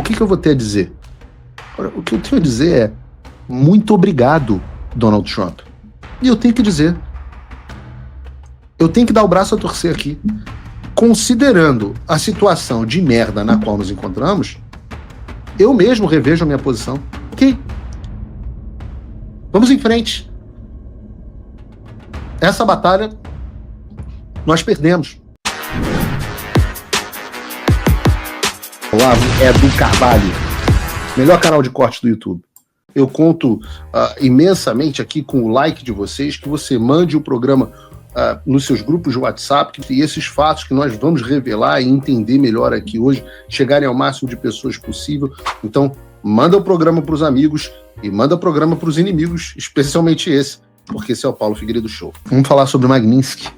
O que eu vou ter a dizer? O que eu tenho a dizer é muito obrigado, Donald Trump. E eu tenho que dizer, eu tenho que dar o braço a torcer aqui. Considerando a situação de merda na qual nos encontramos, eu mesmo revejo a minha posição. Ok. Vamos em frente. Essa batalha nós perdemos. Olavo Edu Carvalho, melhor canal de corte do YouTube. Eu conto imensamente aqui com o like de vocês, que você mande o programa nos seus grupos de WhatsApp, e esses fatos que nós vamos revelar e entender melhor aqui hoje, chegarem ao máximo de pessoas possível. Então, manda o programa para os amigos e manda o programa para os inimigos, especialmente esse, porque esse é o Paulo Figueiredo Show. Vamos falar sobre Magnitsky.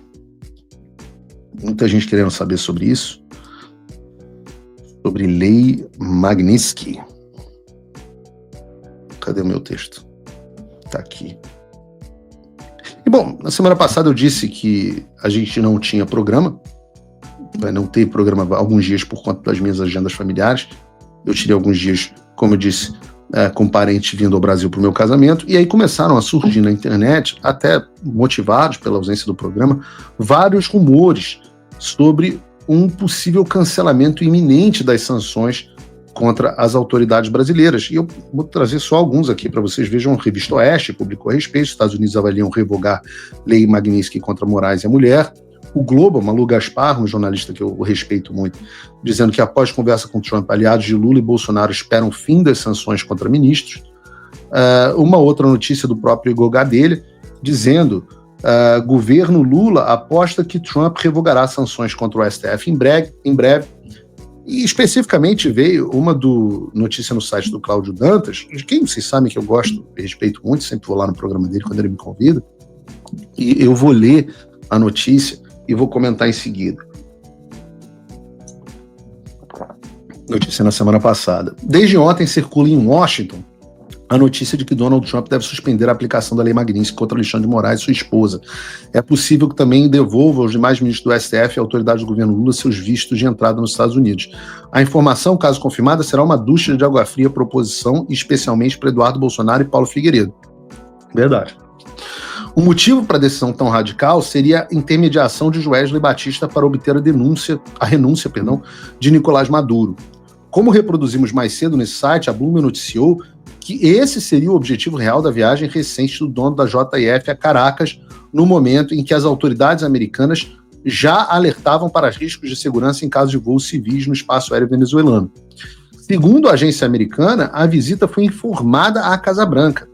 Muita gente querendo saber sobre isso. Sobre Lei Magnitsky. Cadê o meu texto? Tá aqui. E bom, na semana passada eu disse que a gente não tinha programa, não ter programa alguns dias por conta das minhas agendas familiares. Eu tirei alguns dias, como eu disse, com parente vindo ao Brasil para o meu casamento, e aí começaram a surgir na internet, até motivados pela ausência do programa, vários rumores sobre um possível cancelamento iminente das sanções contra as autoridades brasileiras. E eu vou trazer só alguns aqui para vocês vejam. A Revista Oeste publicou a respeito. Os Estados Unidos avaliam revogar Lei Magnitsky contra Moraes e a mulher. O Globo, Malu Gaspar, um jornalista que eu respeito muito, dizendo que após conversa com Trump, aliados de Lula e Bolsonaro esperam o fim das sanções contra ministros. Uma outra notícia do próprio Igor Gadelha, dizendo governo Lula aposta que Trump revogará sanções contra o STF em breve. E especificamente veio uma notícia no site do Cláudio Dantas, de quem vocês sabem que eu gosto e respeito muito, sempre vou lá no programa dele quando ele me convida, e eu vou ler a notícia e vou comentar em seguida. Notícia na semana passada. Desde ontem circula em Washington a notícia de que Donald Trump deve suspender a aplicação da Lei Magnitsky contra Alexandre de Moraes e sua esposa. É possível que também devolva aos demais ministros do STF e autoridades do governo Lula seus vistos de entrada nos Estados Unidos. A informação, caso confirmada, será uma ducha de água fria para a oposição, especialmente para Eduardo Bolsonaro e Paulo Figueiredo. Verdade. O motivo para a decisão tão radical seria a intermediação de Joesley Batista para obter a renúncia de Nicolás Maduro. Como reproduzimos mais cedo nesse site, a Bloomberg noticiou que esse seria o objetivo real da viagem recente do dono da JF a Caracas, no momento em que as autoridades americanas já alertavam para riscos de segurança em caso de voos civis no espaço aéreo venezuelano. Segundo a agência americana, a visita foi informada à Casa Branca.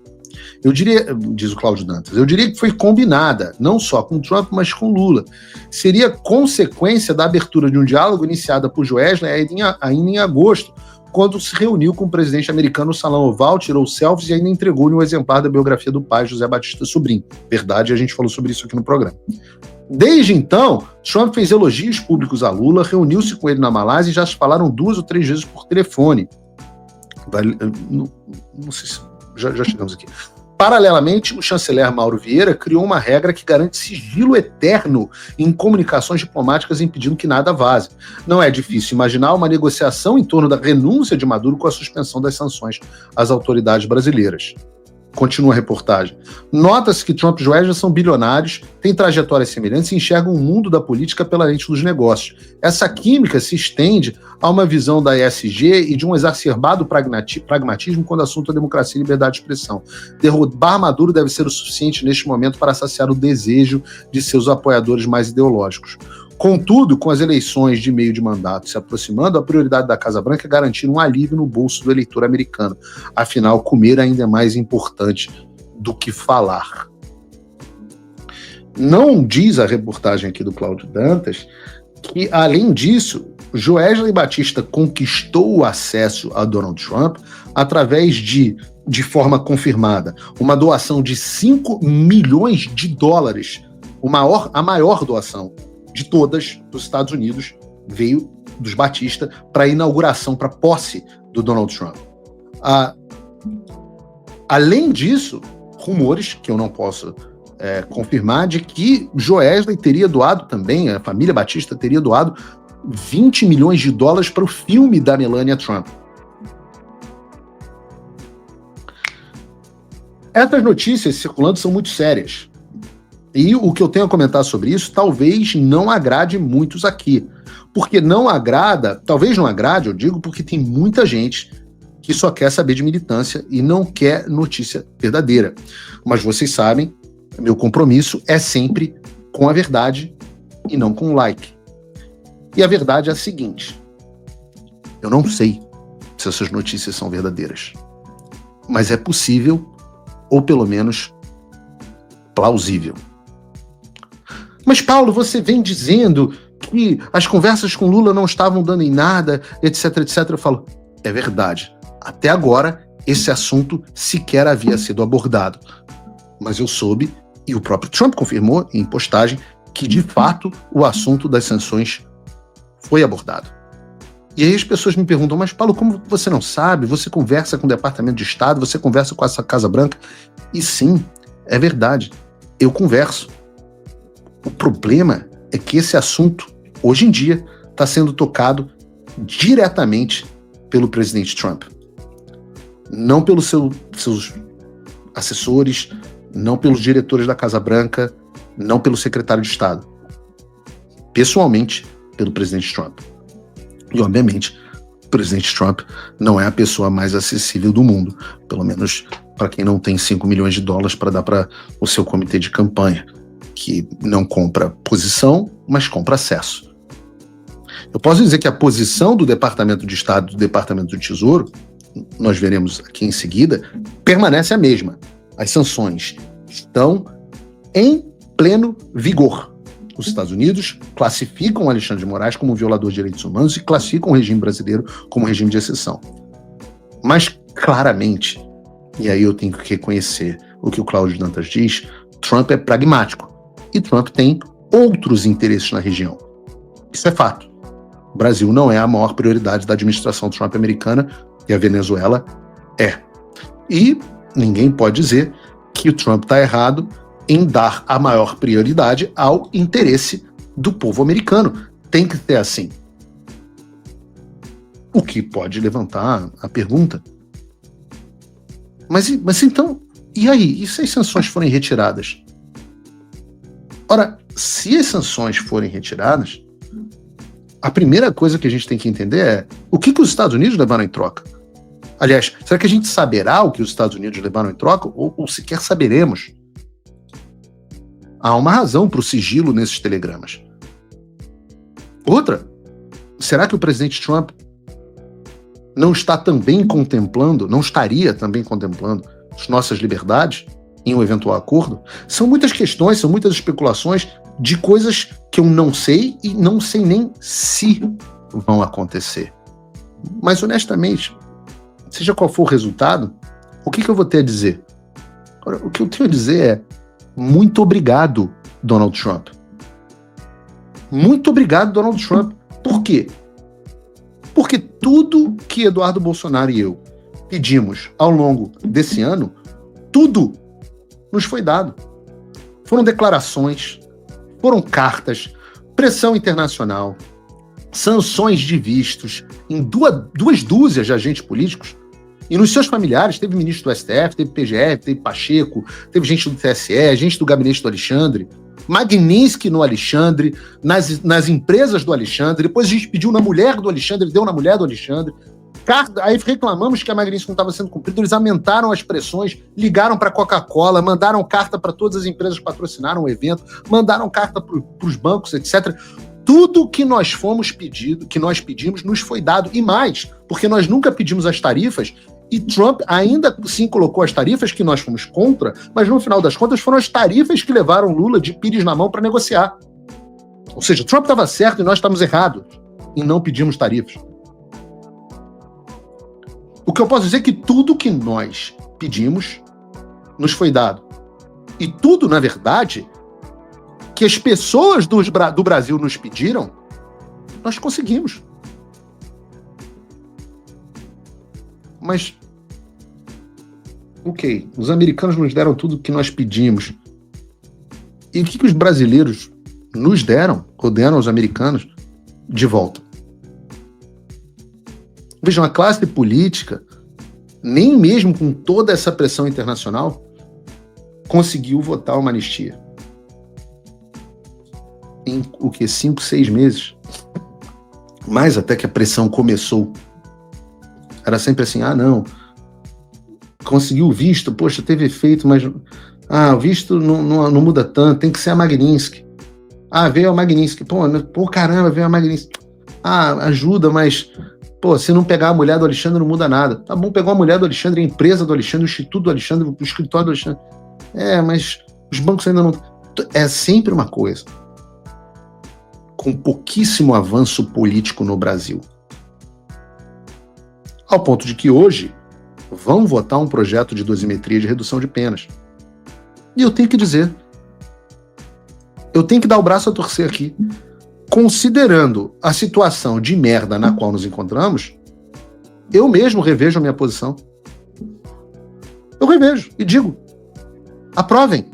Eu diria, diz o Cláudio Dantas, eu diria que foi combinada, não só com Trump, mas com Lula. Seria consequência da abertura de um diálogo iniciada por Joesley ainda em agosto, quando se reuniu com o presidente americano no Salão Oval, tirou selfies e ainda entregou-lhe um exemplar da biografia do pai, José Batista Sobrinho. Verdade, a gente falou sobre isso aqui no programa. Desde então, Trump fez elogios públicos a Lula, reuniu-se com ele na Malásia e já se falaram 2 ou 3 vezes por telefone. Não sei se já chegamos aqui. Paralelamente, o chanceler Mauro Vieira criou uma regra que garante sigilo eterno em comunicações diplomáticas, impedindo que nada vaze. Não é difícil imaginar uma negociação em torno da renúncia de Maduro com a suspensão das sanções às autoridades brasileiras. Continua a reportagem. Nota-se que Trump e Joesley são bilionários, têm trajetórias semelhantes e enxergam o mundo da política pela lente dos negócios. Essa química se estende a uma visão da ESG e de um exacerbado pragmatismo quando o assunto é democracia e liberdade de expressão. Derrubar Maduro deve ser o suficiente neste momento para saciar o desejo de seus apoiadores mais ideológicos. Contudo, com as eleições de meio de mandato se aproximando, a prioridade da Casa Branca é garantir um alívio no bolso do eleitor americano. Afinal, comer ainda é mais importante do que falar. Não diz a reportagem aqui do Cláudio Dantas que, além disso, Joesley Batista conquistou o acesso a Donald Trump através de forma confirmada, uma doação de $5 milhões, a maior doação de todas dos Estados Unidos veio dos Batista para a inauguração, para a posse do Donald Trump. Além disso, rumores, que eu não posso confirmar, de que Joesley teria doado também, a família Batista teria doado $20 milhões para o filme da Melania Trump. Essas notícias circulando são muito sérias. E o que eu tenho a comentar sobre isso talvez não agrade muitos aqui. Porque não agrada, talvez não agrade, eu digo, porque tem muita gente que só quer saber de militância e não quer notícia verdadeira. Mas vocês sabem, meu compromisso é sempre com a verdade e não com o like. E a verdade é a seguinte: eu não sei se essas notícias são verdadeiras, mas é possível, ou pelo menos plausível. Mas, Paulo, você vem dizendo que as conversas com Lula não estavam dando em nada, etc, etc. Eu falo, é verdade. Até agora, esse assunto sequer havia sido abordado. Mas eu soube, e o próprio Trump confirmou em postagem, que, de fato, o assunto das sanções foi abordado. E aí as pessoas me perguntam, mas, Paulo, como você não sabe? Você conversa com o Departamento de Estado, você conversa com essa Casa Branca? E sim, é verdade, eu converso. O problema é que esse assunto, hoje em dia, está sendo tocado diretamente pelo presidente Trump. Não pelos seus assessores, não pelos diretores da Casa Branca, não pelo secretário de Estado. Pessoalmente, pelo presidente Trump. E, obviamente, o presidente Trump não é a pessoa mais acessível do mundo, pelo menos para quem não tem $5 milhões para dar para o seu comitê de campanha, que não compra posição, mas compra acesso. Eu posso dizer que a posição do Departamento de Estado e do Departamento do Tesouro, nós veremos aqui em seguida, permanece a mesma. As sanções estão em pleno vigor. Os Estados Unidos classificam Alexandre de Moraes como um violador de direitos humanos e classificam o regime brasileiro como um regime de exceção. Mas, claramente, e aí eu tenho que reconhecer o que o Cláudio Dantas diz, Trump é pragmático. E Trump tem outros interesses na região. Isso é fato. O Brasil não é a maior prioridade da administração Trump americana e a Venezuela é. E ninguém pode dizer que o Trump está errado em dar a maior prioridade ao interesse do povo americano. Tem que ser assim. O que pode levantar a pergunta. Mas então, e aí? E se as sanções forem retiradas? Ora, se as sanções forem retiradas, a primeira coisa que a gente tem que entender é o que os Estados Unidos levaram em troca. Aliás, será que a gente saberá o que os Estados Unidos levaram em troca? Ou sequer saberemos? Há uma razão para o sigilo nesses telegramas. Outra, será que o presidente Trump não estaria também contemplando as nossas liberdades em um eventual acordo? São muitas questões, são muitas especulações de coisas que eu não sei e não sei nem se vão acontecer. Mas, honestamente, seja qual for o resultado, o que eu vou ter a dizer? Agora, o que eu tenho a dizer é muito obrigado, Donald Trump. Muito obrigado, Donald Trump. Por quê? Porque tudo que Eduardo Bolsonaro e eu pedimos ao longo desse ano, tudo nos foi dado. Foram declarações, foram cartas, pressão internacional, sanções de vistos em duas dúzias de agentes políticos. E nos seus familiares, teve ministro do STF, teve PGR, teve Pacheco, teve gente do TSE, gente do gabinete do Alexandre, Magnitsky no Alexandre, nas empresas do Alexandre, depois a gente pediu na mulher do Alexandre, deu na mulher do Alexandre. Aí reclamamos que a Magnitsky não estava sendo cumprida, eles aumentaram as pressões, ligaram para a Coca-Cola, mandaram carta para todas as empresas que patrocinaram o evento, mandaram carta para os bancos, etc. Tudo que nós pedimos, nos foi dado, e mais, porque nós nunca pedimos as tarifas, e Trump ainda sim colocou as tarifas que nós fomos contra, mas no final das contas foram as tarifas que levaram Lula de pires na mão para negociar. Ou seja, Trump estava certo e nós estávamos errados em não pedirmos tarifas. O que eu posso dizer é que tudo que nós pedimos nos foi dado. E tudo, na verdade, que as pessoas do Brasil nos pediram, nós conseguimos. Mas, ok, os americanos nos deram tudo o que nós pedimos. E o que os brasileiros nos deram, ou deram aos americanos, de volta? Vejam, a classe política, nem mesmo com toda essa pressão internacional, conseguiu votar uma anistia. Em 5, 6 meses. Mais até que a pressão começou. Era sempre assim, não, conseguiu o visto, poxa, teve efeito, mas o visto não muda tanto, tem que ser a Magnitsky. Veio a Magnitsky, pô, caramba, veio a Magnitsky. Ajuda, mas, pô, se não pegar a mulher do Alexandre não muda nada. Tá bom, pegou a mulher do Alexandre, a empresa do Alexandre, o instituto do Alexandre, o escritório do Alexandre. Mas os bancos ainda não... É sempre uma coisa. Com pouquíssimo avanço político no Brasil. Ao ponto de que hoje vão votar um projeto de dosimetria de redução de penas. E eu tenho que dizer, eu tenho que dar o braço a torcer aqui. Considerando a situação de merda na qual nos encontramos, eu mesmo revejo a minha posição. Eu revejo e digo, aprovem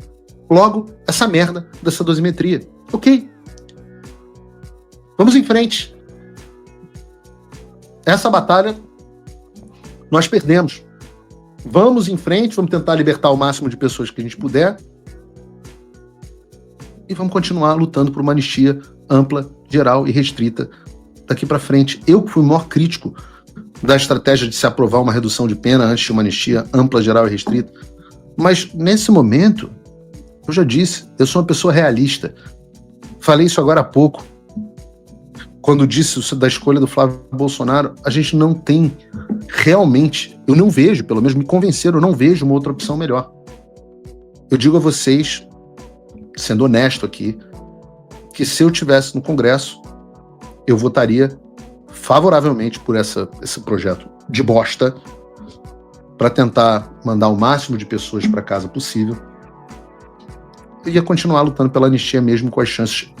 logo essa merda dessa dosimetria. Ok. Vamos em frente. Essa batalha nós perdemos. Vamos em frente, vamos tentar libertar o máximo de pessoas que a gente puder e vamos continuar lutando por uma anistia ampla, geral e restrita daqui para frente. Eu que fui o maior crítico da estratégia de se aprovar uma redução de pena antes de uma anistia ampla, geral e restrita. Mas nesse momento, eu já disse, eu sou uma pessoa realista. Falei isso agora há pouco. Quando disse isso da escolha do Flávio Bolsonaro, a gente não tem realmente, eu não vejo, pelo menos me convenceram, eu não vejo uma outra opção melhor. Eu digo a vocês, sendo honesto aqui, que se eu estivesse no Congresso, eu votaria favoravelmente por esse projeto de bosta para tentar mandar o máximo de pessoas para casa possível. Eu ia continuar lutando pela anistia mesmo com as chances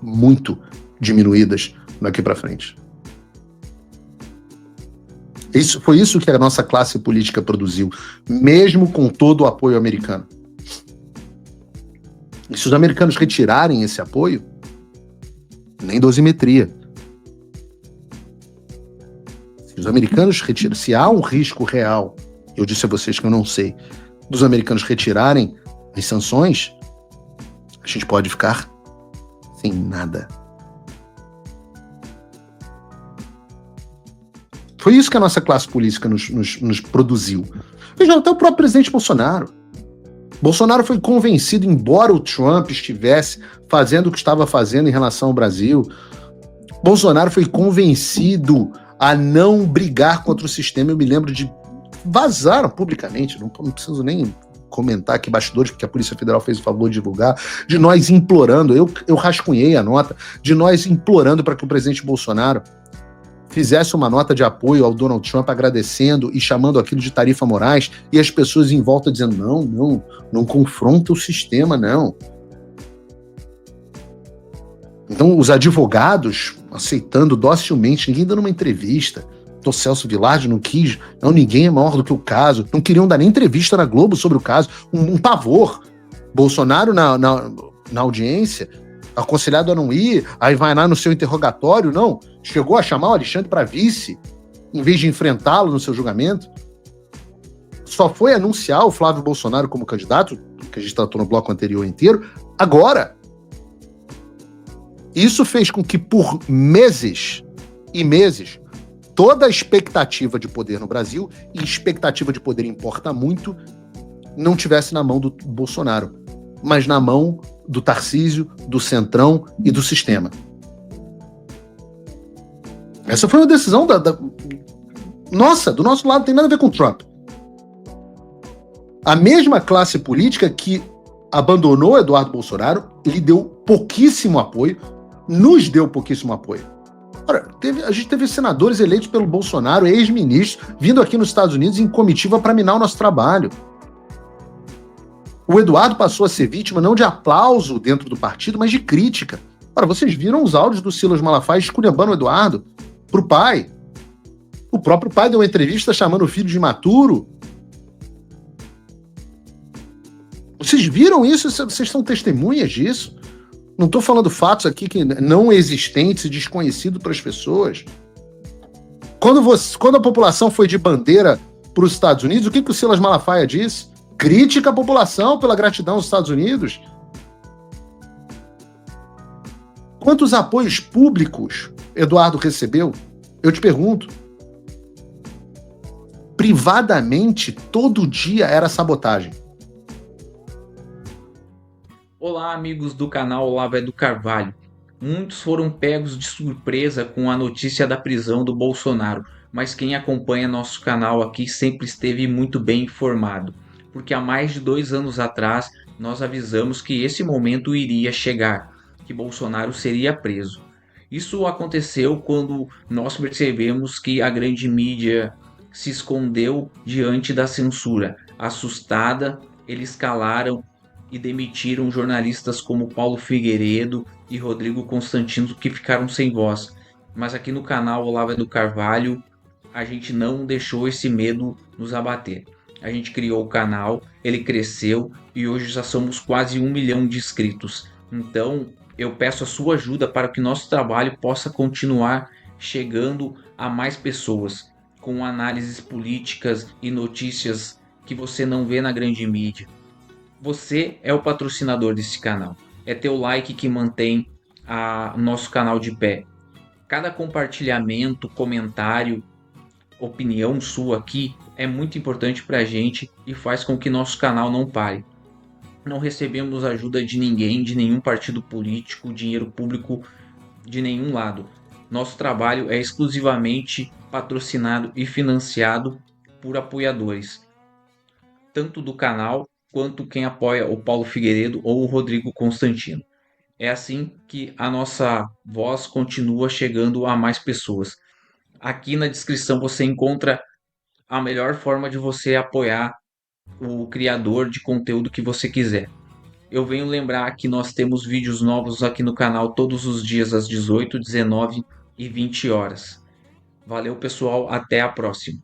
muito diminuídas daqui para frente. Foi isso que a nossa classe política produziu, mesmo com todo o apoio americano. E se os americanos retirarem esse apoio, nem dosimetria. Se os americanos retiram, se há um risco real, eu disse a vocês que eu não sei, dos americanos retirarem as sanções, a gente pode ficar sem nada. Foi isso que a nossa classe política nos produziu. Vejam, até o próprio presidente Bolsonaro. Bolsonaro foi convencido, embora o Trump estivesse fazendo o que estava fazendo em relação ao Brasil, Bolsonaro foi convencido a não brigar contra o sistema. Eu me lembro de... Vazaram publicamente, não preciso nem comentar aqui bastidores, porque a Polícia Federal fez o favor de divulgar, de nós implorando, eu rascunhei a nota, de nós implorando para que o presidente Bolsonaro fizesse uma nota de apoio ao Donald Trump, agradecendo e chamando aquilo de tarifa morais, e as pessoas em volta dizendo, não confronta o sistema, não. Então, os advogados aceitando docilmente, ninguém dando uma entrevista, o Celso Vilardi não quis, ninguém é maior do que o caso, não queriam dar nem entrevista na Globo sobre o caso, um pavor. Bolsonaro na audiência, aconselhado a não ir, aí vai lá no seu interrogatório, não, chegou a chamar o Alexandre para vice, em vez de enfrentá-lo no seu julgamento. Só foi anunciar o Flávio Bolsonaro como candidato, que a gente tratou no bloco anterior inteiro, agora. Isso fez com que por meses e meses, toda a expectativa de poder no Brasil, e expectativa de poder importa muito, não tivesse na mão do Bolsonaro, mas na mão do Tarcísio, do Centrão e do sistema. Essa foi uma decisão do nosso lado, não tem nada a ver com o Trump. A mesma classe política que abandonou Eduardo Bolsonaro, lhe deu pouquíssimo apoio, nos deu pouquíssimo apoio. Ora, a gente teve senadores eleitos pelo Bolsonaro, ex-ministros, vindo aqui nos Estados Unidos em comitiva para minar o nosso trabalho. O Eduardo passou a ser vítima não de aplauso dentro do partido, mas de crítica. Ora, vocês viram os áudios do Silas Malafaia esculhambando o Eduardo pro pai. O próprio pai deu uma entrevista chamando o filho de imaturo. Vocês viram isso? Vocês são testemunhas disso? Não estou falando fatos aqui que não existentes e desconhecidos para as pessoas. Quando a população foi de bandeira para os Estados Unidos, o que o Silas Malafaia disse? Critica a população pela gratidão aos Estados Unidos. Quantos apoios públicos Eduardo recebeu? Eu te pergunto. Privadamente, todo dia era sabotagem. Olá, amigos do canal Olavo do Carvalho. Muitos foram pegos de surpresa com a notícia da prisão do Bolsonaro, mas quem acompanha nosso canal aqui sempre esteve muito bem informado, porque há mais de 2 anos atrás nós avisamos que esse momento iria chegar, que Bolsonaro seria preso. Isso aconteceu quando nós percebemos que a grande mídia se escondeu diante da censura. Assustada, eles calaram e demitiram jornalistas como Paulo Figueiredo e Rodrigo Constantino, que ficaram sem voz. Mas aqui no canal Olavo do Carvalho, a gente não deixou esse medo nos abater. A gente criou o canal, ele cresceu e hoje já somos quase 1 milhão de inscritos. Então eu peço a sua ajuda para que nosso trabalho possa continuar chegando a mais pessoas, com análises políticas e notícias que você não vê na grande mídia. Você é o patrocinador desse canal. É teu like que mantém nosso canal de pé. Cada compartilhamento, comentário, opinião sua aqui é muito importante para a gente e faz com que nosso canal não pare. Não recebemos ajuda de ninguém, de nenhum partido político, dinheiro público de nenhum lado. Nosso trabalho é exclusivamente patrocinado e financiado por apoiadores, tanto do canal quanto quem apoia o Paulo Figueiredo ou o Rodrigo Constantino. É assim que a nossa voz continua chegando a mais pessoas. Aqui na descrição você encontra a melhor forma de você apoiar o criador de conteúdo que você quiser. Eu venho lembrar que nós temos vídeos novos aqui no canal todos os dias às 18, 19 e 20 horas. Valeu, pessoal, até a próxima.